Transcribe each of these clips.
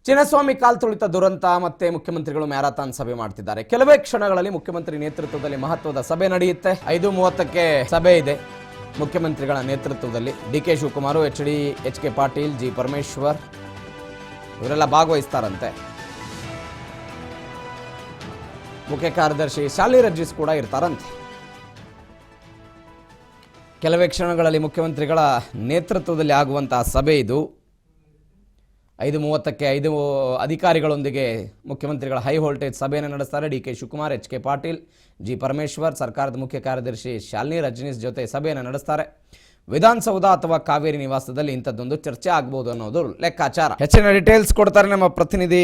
ಚಿನ್ನಸ್ವಾಮಿ ಕಾಲ್ ತುಳಿತ ದುರಂತ ಮತ್ತೆ ಮುಖ್ಯಮಂತ್ರಿಗಳು ಮ್ಯಾರಥಾನ್ ಸಭೆ ಮಾಡ್ತಿದ್ದಾರೆ. ಕೆಲವೇ ಕ್ಷಣಗಳಲ್ಲಿ ಮುಖ್ಯಮಂತ್ರಿ ನೇತೃತ್ವದಲ್ಲಿ ಮಹತ್ವದ ಸಭೆ ನಡೆಯುತ್ತೆ. 5:30ಕ್ಕೆ ಸಭೆ ಇದೆ. ಮುಖ್ಯಮಂತ್ರಿಗಳ ನೇತೃತ್ವದಲ್ಲಿ ಡಿ.ಕೆ. ಶಿವಕುಮಾರ್, ಎಚ್.ಕೆ. ಪಾಟೀಲ್, ಜಿ. ಪರಮೇಶ್ವರ್ ಇವರೆಲ್ಲ ಭಾಗವಹಿಸ್ತಾರಂತೆ. ಮುಖ್ಯ ಕಾರ್ಯದರ್ಶಿ ಶಾಲಿನಿ ರಜನೀಶ್ ಕೂಡ ಇರ್ತಾರಂತೆ. ಕೆಲವೇ ಕ್ಷಣಗಳಲ್ಲಿ ಮುಖ್ಯಮಂತ್ರಿಗಳ ನೇತೃತ್ವದಲ್ಲಿ ಆಗುವಂತಹ ಸಭೆ ಇದು. 5:30ಕ್ಕೆ 5 ಅಧಿಕಾರಿಗಳೊಂದಿಗೆ ಮುಖ್ಯಮಂತ್ರಿಗಳ ಹೈ ವೋಲ್ಟೇಜ್ ಸಭೆಯನ್ನು ನಡೆಸ್ತಾರೆ. ಡಿ.ಕೆ. ಶಿವಕುಮಾರ್, ಎಚ್.ಕೆ. ಪಾಟೀಲ್, ಜಿ. ಪರಮೇಶ್ವರ್, ಸರ್ಕಾರದ ಮುಖ್ಯ ಕಾರ್ಯದರ್ಶಿ ಶಾಲಿನಿ ರಜನೀಶ್ ಜೊತೆ ಸಭೆಯನ್ನು ನಡೆಸ್ತಾರೆ. ವಿಧಾನಸೌಧ ಅಥವಾ ಕಾವೇರಿ ನಿವಾಸದಲ್ಲಿ ಇಂಥದ್ದೊಂದು ಚರ್ಚೆ ಆಗಬಹುದು ಅನ್ನೋದು ಲೆಕ್ಕಾಚಾರ. ಹೆಚ್ಚಿನ ಡೀಟೇಲ್ಸ್ ಕೊಡ್ತಾರೆ ನಮ್ಮ ಪ್ರತಿನಿಧಿ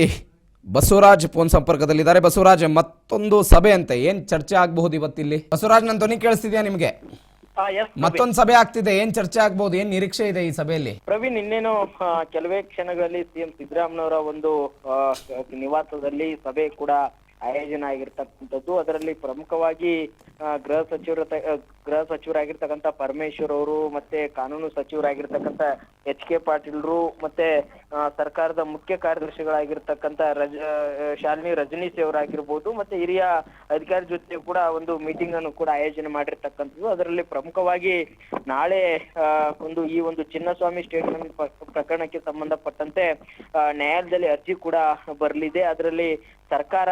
ಬಸವರಾಜ್. ಫೋನ್ ಸಂಪರ್ಕದಲ್ಲಿದ್ದಾರೆ. ಬಸವರಾಜ್, ಮತ್ತೊಂದು ಸಭೆ ಅಂತೆ, ಏನ್ ಚರ್ಚೆ ಆಗಬಹುದು ಇವತ್ತಿಲ್ಲಿ? ಬಸವರಾಜ್, ನನ್ನ ಧ್ವನಿ ಕೇಳಿಸ್ತಿದ್ಯಾ ನಿಮಗೆ? ಮತ್ತೊಂದು ಸಭೆ ಆಗ್ತಿದೆ, ಏನ್ ಚರ್ಚೆ ಆಗ್ಬಹುದು, ಏನ್ ನಿರೀಕ್ಷೆ ಇದೆ ಈ ಸಭೆಯಲ್ಲಿ? ಪ್ರವೀಣ್, ಇನ್ನೇನು ಕೆಲವೇ ಕ್ಷಣಗಳಲ್ಲಿ ಸಿಎಂ ಸಿದ್ದರಾಮಯ್ಯನವರ ಒಂದು ನಿವಾಸದಲ್ಲಿ ಸಭೆ ಕೂಡ ಆಯೋಜನೆ ಆಗಿರ್ತಕ್ಕಂಥದ್ದು. ಅದರಲ್ಲಿ ಪ್ರಮುಖವಾಗಿ ಗೃಹ ಸಚಿವರಾಗಿರ್ತಕ್ಕಂಥ ಪರಮೇಶ್ವರ್ ಅವರು, ಮತ್ತೆ ಕಾನೂನು ಸಚಿವರಾಗಿರ್ತಕ್ಕಂಥ ಎಚ್.ಕೆ. ಪಾಟೀಲ್ರು, ಮತ್ತೆ ಸರ್ಕಾರದ ಮುಖ್ಯ ಕಾರ್ಯದರ್ಶಿಗಳಾಗಿರ್ತಕ್ಕಂಥ ಶಾಲಿನಿ ರಜನೀಶ್ ಅವರಾಗಿರ್ಬೋದು, ಮತ್ತೆ ಹಿರಿಯ ಅಧಿಕಾರಿ ಜೊತೆ ಕೂಡ ಒಂದು ಮೀಟಿಂಗ್ ಅನ್ನು ಕೂಡ ಆಯೋಜನೆ ಮಾಡಿರ್ತಕ್ಕಂಥದ್ದು. ಅದರಲ್ಲಿ ಪ್ರಮುಖವಾಗಿ ನಾಳೆ ಈ ಒಂದು ಚಿನ್ನಸ್ವಾಮಿ ಸ್ಟೇಡಿಯಂ ಪ್ರಕರಣಕ್ಕೆ ಸಂಬಂಧಪಟ್ಟಂತೆ ನ್ಯಾಯಾಲಯದಲ್ಲಿ ಅರ್ಜಿ ಕೂಡ ಬರಲಿದೆ. ಅದರಲ್ಲಿ ಸರ್ಕಾರ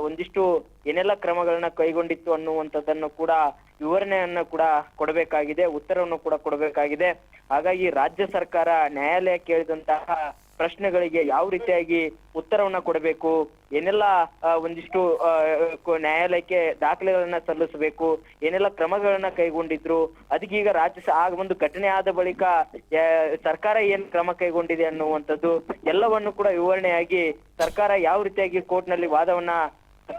ಒಂದಿಷ್ಟು ಏನೆಲ್ಲ ಕ್ರಮಗಳನ್ನ ಕೈಗೊಂಡಿತ್ತು ಅನ್ನುವಂಥದ್ದನ್ನು ಕೂಡ ವಿವರಣೆಯನ್ನ ಕೂಡ ಕೊಡಬೇಕಾಗಿದೆ, ಉತ್ತರವನ್ನು ಕೂಡ ಕೊಡಬೇಕಾಗಿದೆ. ಹಾಗಾಗಿ ರಾಜ್ಯ ಸರ್ಕಾರ ನ್ಯಾಯಾಲಯ ಕೇಳಿದಂತಹ ಪ್ರಶ್ನೆಗಳಿಗೆ ಯಾವ ರೀತಿಯಾಗಿ ಉತ್ತರವನ್ನ ಕೊಡಬೇಕು, ಏನೆಲ್ಲ ಒಂದಿಷ್ಟು ನ್ಯಾಯಾಲಯಕ್ಕೆ ದಾಖಲೆಗಳನ್ನ ಸಲ್ಲಿಸಬೇಕು, ಏನೆಲ್ಲ ಕ್ರಮಗಳನ್ನ ಕೈಗೊಂಡಿದ್ರು, ಅದಕ್ಕೀಗ ಒಂದು ಘಟನೆ ಆದ ಬಳಿಕ ಸರ್ಕಾರ ಏನ್ ಕ್ರಮ ಕೈಗೊಂಡಿದೆ ಅನ್ನುವಂಥದ್ದು ಎಲ್ಲವನ್ನು ಕೂಡ ವಿವರಣೆಯಾಗಿ ಸರ್ಕಾರ ಯಾವ ರೀತಿಯಾಗಿ ಕೋರ್ಟ್ ನಲ್ಲಿ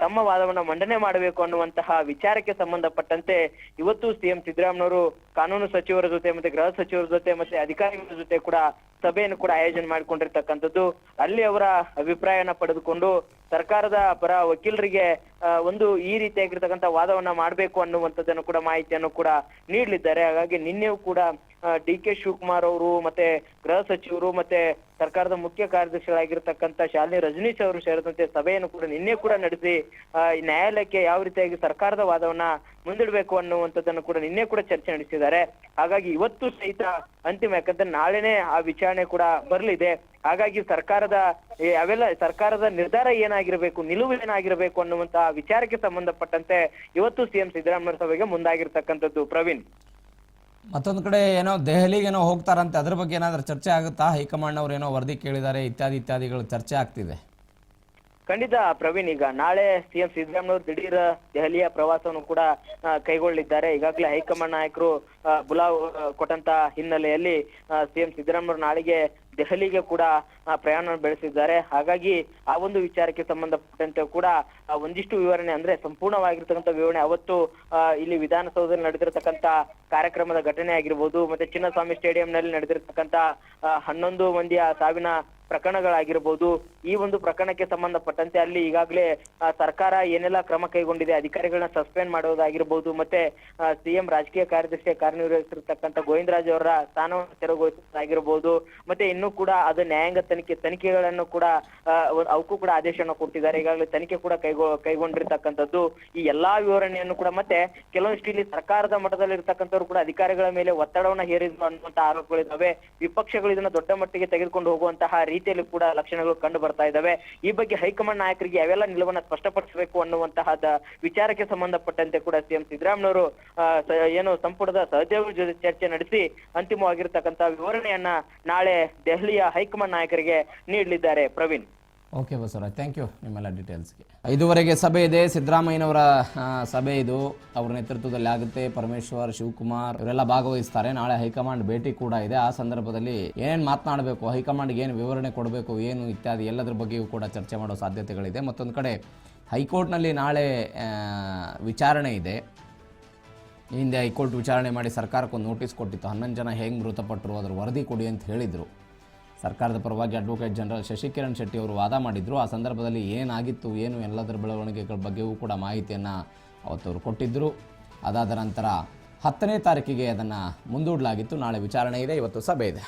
ತಮ್ಮ ವಾದವನ್ನ ಮಂಡನೆ ಮಾಡಬೇಕು ಅನ್ನುವಂತಹ ವಿಚಾರಕ್ಕೆ ಸಂಬಂಧಪಟ್ಟಂತೆ ಇವತ್ತು ಸಿಎಂ ಸಿದ್ದರಾಮಯ್ಯನವರು ಕಾನೂನು ಸಚಿವರ ಜೊತೆ ಮತ್ತೆ ಗೃಹ ಸಚಿವರ ಜೊತೆ ಮತ್ತೆ ಅಧಿಕಾರಿಗಳ ಜೊತೆ ಕೂಡ ಸಭೆಯನ್ನು ಕೂಡ ಆಯೋಜನೆ ಮಾಡಿಕೊಂಡಿರ್ತಕ್ಕಂಥದ್ದು. ಅಲ್ಲಿ ಅವರ ಅಭಿಪ್ರಾಯನ ಪಡೆದುಕೊಂಡು ಸರ್ಕಾರದ ಪರ ವಕೀಲರಿಗೆ ಈ ರೀತಿಯಾಗಿರ್ತಕ್ಕಂಥ ವಾದವನ್ನ ಮಾಡಬೇಕು ಅನ್ನುವಂಥದ್ದನ್ನು ಕೂಡ ಮಾಹಿತಿಯನ್ನು ಕೂಡ ನೀಡಲಿದ್ದಾರೆ. ಹಾಗಾಗಿ ನಿನ್ನೆಯೂ ಕೂಡ ಡಿ.ಕೆ. ಶಿವಕುಮಾರ್ ಅವರು ಮತ್ತೆ ಗೃಹ ಸಚಿವರು ಮತ್ತೆ ಸರ್ಕಾರದ ಮುಖ್ಯ ಕಾರ್ಯದರ್ಶಿಗಳಾಗಿರ್ತಕ್ಕಂಥ ಶಾಲಿನಿ ರಜನೀಶ್ ಅವರು ಸೇರಿದಂತೆ ಸಭೆಯನ್ನು ಕೂಡ ನಿನ್ನೆ ಕೂಡ ನಡೆಸಿ ನ್ಯಾಯಾಲಯಕ್ಕೆ ಯಾವ ರೀತಿಯಾಗಿ ಸರ್ಕಾರದ ವಾದವನ್ನ ಮುಂದಿಡಬೇಕು ಅನ್ನುವಂಥದ್ದನ್ನು ಕೂಡ ನಿನ್ನೆ ಕೂಡ ಚರ್ಚೆ ನಡೆಸಿದ್ದಾರೆ. ಹಾಗಾಗಿ ಇವತ್ತು ಸಹಿತ ಅಂತಿಮ, ಯಾಕಂದ್ರೆ ನಾಳೆನೆ ಆ ವಿಚಾರಣೆ ಕೂಡ ಬರಲಿದೆ. ಹಾಗಾಗಿ ಸರ್ಕಾರದ ನಿರ್ಧಾರ ಏನಾಗಿರ್ಬೇಕು, ನಿಲುವು ಏನಾಗಿರ್ಬೇಕು ಅನ್ನುವಂತಹ ವಿಚಾರಕ್ಕೆ ಸಂಬಂಧಪಟ್ಟಂತೆ ಇವತ್ತು ಸಿಎಂ ಸಿದ್ದರಾಮಯ್ಯ ಸಭೆಗೆ ಮುಂದಾಗಿರ್ತಕ್ಕಂಥದ್ದು. ಪ್ರವೀಣ್, ಮತ್ತೊಂದು ಕಡೆ ಏನೋ ದೆಹಲಿಗೆ ಹೋಗ್ತಾರಂತೆ, ಅದ್ರ ಬಗ್ಗೆ ಏನಾದ್ರೂ ಚರ್ಚೆ ಆಗುತ್ತಾ? ಹೈಕಮಾಂಡ್ ಅವ್ರು ಏನೋ ವರದಿ ಕೇಳಿದ್ದಾರೆ, ಇತ್ಯಾದಿಗಳು ಚರ್ಚೆ ಆಗ್ತಿದೆ. ಖಂಡಿತ ಪ್ರವೀಣ್, ಈಗ ನಾಳೆ ಸಿಎಂ ಸಿದ್ದರಾಮಯ್ಯ ದಿಢೀರ್ ದೆಹಲಿಯ ಪ್ರವಾಸವನ್ನು ಕೂಡ ಕೈಗೊಳ್ಳಲಿದ್ದಾರೆ. ಈಗಾಗಲೇ ಹೈಕಮಾಂಡ್ ನಾಯಕರು ಬುಲಾವ್ ಕೊಟ್ಟಂತ ಹಿನ್ನೆಲೆಯಲ್ಲಿ ಸಿಎಂ ಸಿದ್ದರಾಮಯ್ಯ ನಾಳೆಗೆ ದೆಹಲಿಗೆ ಕೂಡ ಪ್ರಯಾಣ ಬೆಳೆಸಿದ್ದಾರೆ. ಹಾಗಾಗಿ ಆ ಒಂದು ವಿಚಾರಕ್ಕೆ ಸಂಬಂಧಪಟ್ಟಂತೆ ಕೂಡ ಒಂದಿಷ್ಟು ವಿವರಣೆ, ಅಂದ್ರೆ ಸಂಪೂರ್ಣವಾಗಿರ್ತಕ್ಕಂಥ ವಿವರಣೆ ಅವತ್ತು ಇಲ್ಲಿ ವಿಧಾನಸೌಧದಲ್ಲಿ ನಡೆದಿರತಕ್ಕಂತ ಕಾರ್ಯಕ್ರಮದ ಘಟನೆ ಆಗಿರ್ಬೋದು, ಮತ್ತೆ ಚಿನ್ನಸ್ವಾಮಿ ಸ್ಟೇಡಿಯಂನಲ್ಲಿ ನಡೆದಿರತಕ್ಕಂತ 11 ಮಂದಿಯ ಸಾವಿನ ಪ್ರಕರಣಗಳಾಗಿರ್ಬೋದು, ಈ ಒಂದು ಪ್ರಕರಣಕ್ಕೆ ಸಂಬಂಧಪಟ್ಟಂತೆ ಅಲ್ಲಿ ಈಗಾಗಲೇ ಸರ್ಕಾರ ಏನೆಲ್ಲ ಕ್ರಮ ಕೈಗೊಂಡಿದೆ, ಅಧಿಕಾರಿಗಳನ್ನ ಸಸ್ಪೆಂಡ್ ಮಾಡೋದಾಗಿರ್ಬೋದು, ಮತ್ತೆ ಸಿಎಂ ರಾಜಕೀಯ ಕಾರ್ಯದರ್ಶಿ ಕಾರ್ಯನಿರ್ವಹಿಸಿರ್ತಕ್ಕಂಥ ಗೋವಿಂದರಾಜ್ ಅವರ ಸ್ಥಾನವನ್ನು ತೆರವುಗೊಳಿಸುವುದಾಗಿರ್ಬೋದು, ಮತ್ತೆ ಇನ್ನೂ ಕೂಡ ಅದು ನ್ಯಾಯಾಂಗ ತನಿಖೆಗಳನ್ನು ಕೂಡ ಅವಕ್ಕೂ ಕೂಡ ಆದೇಶವನ್ನು ಕೊಟ್ಟಿದ್ದಾರೆ. ಈಗಾಗಲೇ ತನಿಖೆ ಕೂಡ ಕೈಗೊಂಡಿರ್ತಕ್ಕಂಥದ್ದು. ಈ ಎಲ್ಲಾ ವಿವರಣೆಯನ್ನು ಕೂಡ ಮತ್ತೆ ಕೆಲವೊಂದಿಷ್ಟು ಇಲ್ಲಿ ಸರ್ಕಾರದ ಮಟ್ಟದಲ್ಲಿ ಇರ್ತಕ್ಕಂಥವ್ರು ಕೂಡ ಅಧಿಕಾರಿಗಳ ಮೇಲೆ ಒತ್ತಡವನ್ನ ಹೇರಿದ್ರು ಅನ್ನುವಂತ ಆರೋಪಗಳಿದ್ದಾವೆ. ವಿಪಕ್ಷಗಳು ಇದನ್ನ ದೊಡ್ಡ ಮಟ್ಟಿಗೆ ತೆಗೆದುಕೊಂಡು ಹೋಗುವಂತಹ ರೀತಿಯಲ್ಲಿ ಕೂಡ ಲಕ್ಷಣಗಳು ಕಂಡು ಬರ್ತಾ ಇದ್ದಾವೆ. ಈ ಬಗ್ಗೆ ಹೈಕಮಾಂಡ್ ನಾಯಕರಿಗೆ ಯಾವೆಲ್ಲ ನಿಲುವನ್ನ ಸ್ಪಷ್ಟಪಡಿಸಬೇಕು ಅನ್ನುವಂತಹ ವಿಚಾರಕ್ಕೆ ಸಂಬಂಧಪಟ್ಟಂತೆ ಕೂಡ ಸಿಎಂ ಸಿದ್ದರಾಮಯ್ಯನವರು ಸಂಪುಟದ ಸಹೋದ್ಯೋಗಿ ಜೊತೆ ಚರ್ಚೆ ನಡೆಸಿ ಅಂತಿಮವಾಗಿರ್ತಕ್ಕಂಥ ವಿವರಣೆಯನ್ನ ನಾಳೆ ದೆಹಲಿಯ ಹೈಕಮಾಂಡ್ ನಾಯಕರಿಗೆ ನೀಡಲಿದ್ದಾರೆ. Praveen, okay Basavaraj, thank you ನಿಮ್ಮೆಲ್ಲ ಡೀಟೇಲ್ಸ್ಗೆ. 5:00ಗೆ ಸಭೆ ಇದೆ, ಸಿದ್ದರಾಮಯ್ಯನವರ ಸಭೆ ಇದು, ಅವರ ನೇತೃತ್ವದಲ್ಲಿ ಆಗುತ್ತೆ. ಪರಮೇಶ್ವರ್, ಶಿವಕುಮಾರ್ ಇವರೆಲ್ಲ ಭಾಗವಹಿಸ್ತಾರೆ. ನಾಳೆ ಹೈಕಮಾಂಡ್ ಭೇಟಿ ಕೂಡ ಇದೆ. ಆ ಸಂದರ್ಭದಲ್ಲಿ ಏನೇನು ಮಾತನಾಡಬೇಕು, ಹೈಕಮಾಂಡ್ಗೆ ಏನು ವಿವರಣೆ ಕೊಡಬೇಕು, ಏನು ಇತ್ಯಾದಿ ಎಲ್ಲದರ ಬಗ್ಗೆಯೂ ಕೂಡ ಚರ್ಚೆ ಮಾಡೋ ಸಾಧ್ಯತೆಗಳಿದೆ. ಮತ್ತೊಂದು ಕಡೆ ಹೈಕೋರ್ಟ್ನಲ್ಲಿ ನಾಳೆ ವಿಚಾರಣೆ ಇದೆ. ಹಿಂದೆ ಹೈಕೋರ್ಟ್ ವಿಚಾರಣೆ ಮಾಡಿ ಸರ್ಕಾರಕ್ಕೊಂದು ನೋಟಿಸ್ ಕೊಟ್ಟಿತ್ತು. 11 ಜನ ಹೇಗೆ ಮೃತಪಟ್ಟರು ಅದರ ವರದಿ ಕೊಡಿ ಅಂತ ಹೇಳಿದರು. ಸರ್ಕಾರದ ಪರವಾಗಿ ಅಡ್ವೊಕೇಟ್ ಜನರಲ್ ಶಶಿಕಿರಣ್ ಶೆಟ್ಟಿ ಅವರು ವಾದ ಮಾಡಿದ್ರು. ಆ ಸಂದರ್ಭದಲ್ಲಿ ಏನಾಗಿತ್ತು, ಏನು ಎಲ್ಲದರ ಬೆಳವಣಿಗೆಗಳ ಬಗ್ಗೆಯೂ ಕೂಡ ಮಾಹಿತಿಯನ್ನು ಅವತ್ತವರು ಕೊಟ್ಟಿದ್ದರು. ಅದಾದ ನಂತರ 10ನೇ ತಾರೀಕಿಗೆ ಅದನ್ನು ಮುಂದೂಡಲಾಗಿತ್ತು. ನಾಳೆ ವಿಚಾರಣೆ ಇದೆ, ಇವತ್ತು ಸಭೆ ಇದೆ.